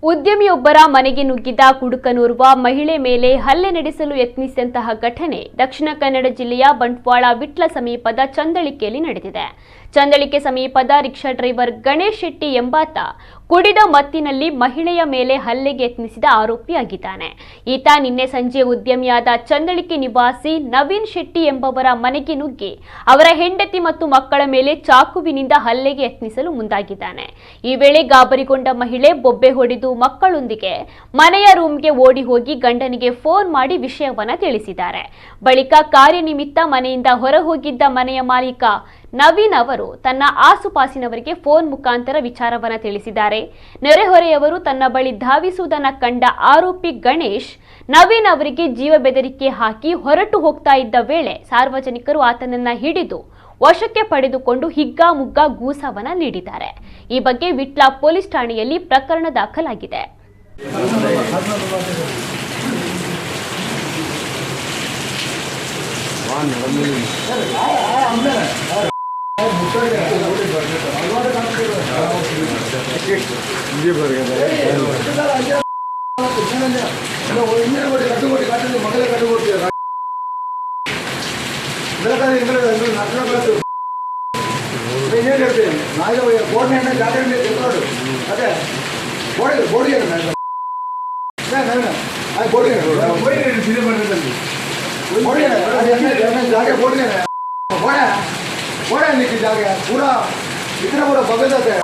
ಉದ್ಯಮಿಯೊಬ್ಬರ ಮನೆಗೆ ನುಗ್ಗಿದ್ದ ಕುಡುಕನೋರ್ವ ಮಹಿಳೆ ಮೇಲೆ ಹಲ್ಲೆ ನಡೆಸಲು ಯತ್ನಿಸಿದಂತಹ ಘಟನೆ ದಕ್ಷಿಣ ಕನ್ನಡ ಜಿಲ್ಲೆಯ ಬಂಟ್ವಾಳ ವಿಟ್ಲ ಸಮೀಪದ ಚಂದಳಿಕೆಯಲ್ಲಿ ನಡೆದಿದೆ. ಚಂದಳಿಕೆ ಸಮೀಪದ ರಿಕ್ಷಾ ಡ್ರೈವರ್ ಗಣೇಶ್ ಶೆಟ್ಟಿ ಎಂಬಾತ ಕುಡಿದ ಮತ್ತಿನಲ್ಲಿ ಮಹಿಳೆಯ ಮೇಲೆ ಹಲ್ಲೆಗೆ ಯತ್ನಿಸಿದ ಆರೋಪಿಯಾಗಿದ್ದಾನೆ. ಈತ ನಿನ್ನೆ ಸಂಜೆ ಉದ್ಯಮಿಯಾದ ಚಂದಳಿಕೆ ನಿವಾಸಿ ನವೀನ್ ಶೆಟ್ಟಿ ಎಂಬವರ ಮನೆಗೆ ನುಗ್ಗಿ ಅವರ ಹೆಂಡತಿ ಮತ್ತು ಮಕ್ಕಳ ಮೇಲೆ ಚಾಕುವಿನಿಂದ ಹಲ್ಲೆಗೆ ಯತ್ನಿಸಲು ಮುಂದಾಗಿದ್ದಾನೆ. ಈ ವೇಳೆ ಗಾಬರಿಗೊಂಡ ಮಹಿಳೆ ಬೊಬ್ಬೆ ಹೊಡೆದು ಮಕ್ಕಳೊಂದಿಗೆ ಮನೆಯ ರೂಮ್ಗೆ ಓಡಿ ಹೋಗಿ ಗಂಡನಿಗೆ ಫೋನ್ ಮಾಡಿ ವಿಷಯವನ್ನ ತಿಳಿಸಿದ್ದಾರೆ. ಬಳಿಕ ಕಾರ್ಯನಿಮಿತ್ತ ಮನೆಯಿಂದ ಹೊರಹೋಗಿದ್ದ ಮನೆಯ ಮಾಲೀಕ ನವೀನ್ ಅವರು ತನ್ನ ಆಸುಪಾಸಿನವರಿಗೆ ಫೋನ್ ಮುಖಾಂತರ ವಿಚಾರವನ್ನ ತಿಳಿಸಿದ್ದಾರೆ. ನೆರೆಹೊರೆಯವರು ತನ್ನ ಬಳಿ ಧಾವಿಸುವುದನ್ನು ಕಂಡ ಆರೋಪಿ ಗಣೇಶ್ ನವೀನ್ ಅವರಿಗೆ ಜೀವ ಬೆದರಿಕೆ ಹಾಕಿ ಹೊರಟು ಹೋಗ್ತಾ ಇದ್ದ ವೇಳೆ ಸಾರ್ವಜನಿಕರು ಆತನನ್ನ ಹಿಡಿದು ವಶಕ್ಕೆ ಪಡೆದುಕೊಂಡು ಹಿಗ್ಗಾಮುಗ್ಗಾ ಗೂಸವನ್ನ ನೀಡಿದ್ದಾರೆ. ಈ ಬಗ್ಗೆ ವಿಟ್ಲ ಪೊಲೀಸ್ ಠಾಣೆಯಲ್ಲಿ ಪ್ರಕರಣ ದಾಖಲಾಗಿದೆ. पूरा इतना पूरा बगल है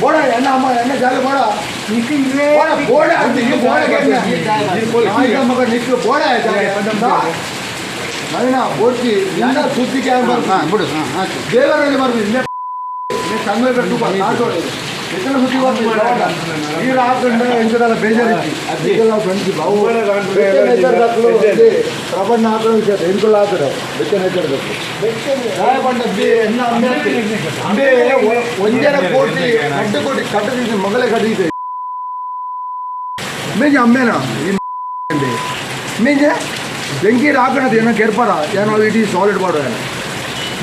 बोड़ा है ना हमारा जाके बोड़ा निकले बोड़ा बोड़ा मगर निकल बोड़ा है जाके ना बोर्ची याना सुत्ती क्या हां बोड़ हां देवರಲ್ಲಿ ಬರ್ತೀನಿ ने संगे कर तू बात इतना सुत्ती बात ये रात गंडा इंजरला ಬೇಜಾರಿತಿ ಅದಕ್ಕೆಲ್ಲ ಫ್ರೆಂಡ್ಸ್ ಬಾವು ಪ್ರಬಂಧ ಹಾಕೋ ವಿಷಯ ಎನ್ಕೊಲ್ಲ ಆತರ ಬೆಚ್ಚನೆ ಇರಬೇಕು ಬೆಚ್ಚನೆ ಬಂದ ಬಿ ಎನ್ನ ಅಂಬೆ ಒಂದರ ಕೋಟಿ ಕಟ್ಟದಿದೆ ಮಗಲೇ ಕಟ್ಟಿದೆ ಮೇಜ ಅಮ್ಮೇನ ಮೇಜ ಬೆಂಕಿ ಹಾಕಣದ ಏನೋ ಕೆರ್ಪಾರ ಏನೋ ಇಡೀ ಸಾಲಿಡ್ ಬಾಡು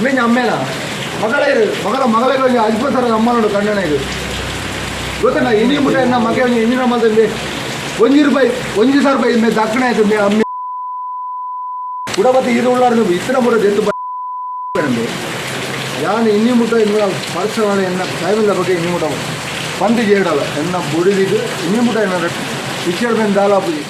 ಮೇಜ ಅಮ್ಮೇನ ಮಗಳೇ ಅಜ್ಬಸರ ಅಮ್ಮ ನೋಡು ಕಣ್ಣಣ ಇದು ಗೊತ್ತಲ್ಲ ಇನಿ ಮುಟ್ಟ ಎನ್ನ ಮಗೆ ಇಂಜಿನ ಮಲ್ತಂದೆ ₹1,000 ಮೇ ದಕ್ಕಣೆ ಆಯ್ತು ಮೇ ಅಮ್ಮೆ ಕುಡಬತ್ತಿ ಇದು ಉಳ್ಳಾರ್ದು ಇತರ ಮುರ ಜೆತ್ತು ಬಂದೆ ಯಾನು ಇನ್ನಿ ಮುಟ್ಟ ಇನ್ನು ಪರ್ಸನಲ್ ಎನ್ನ ಟೈಮಿಲ್ಲ ಬಗ್ಗೆ ಇನ್ನಿ ಮುಟ್ಟ ಪಂದಿ ಜೇಡಲ್ಲ ಎನ್ನ ಬುಡಿದಿದ್ದು ಇನ್ನಿ ಮುಟ್ಟ ಎನ್ನ ಪಿಕ್ಚರ್ ಮೇಲೆ ದಾಲಾಪುಜಿ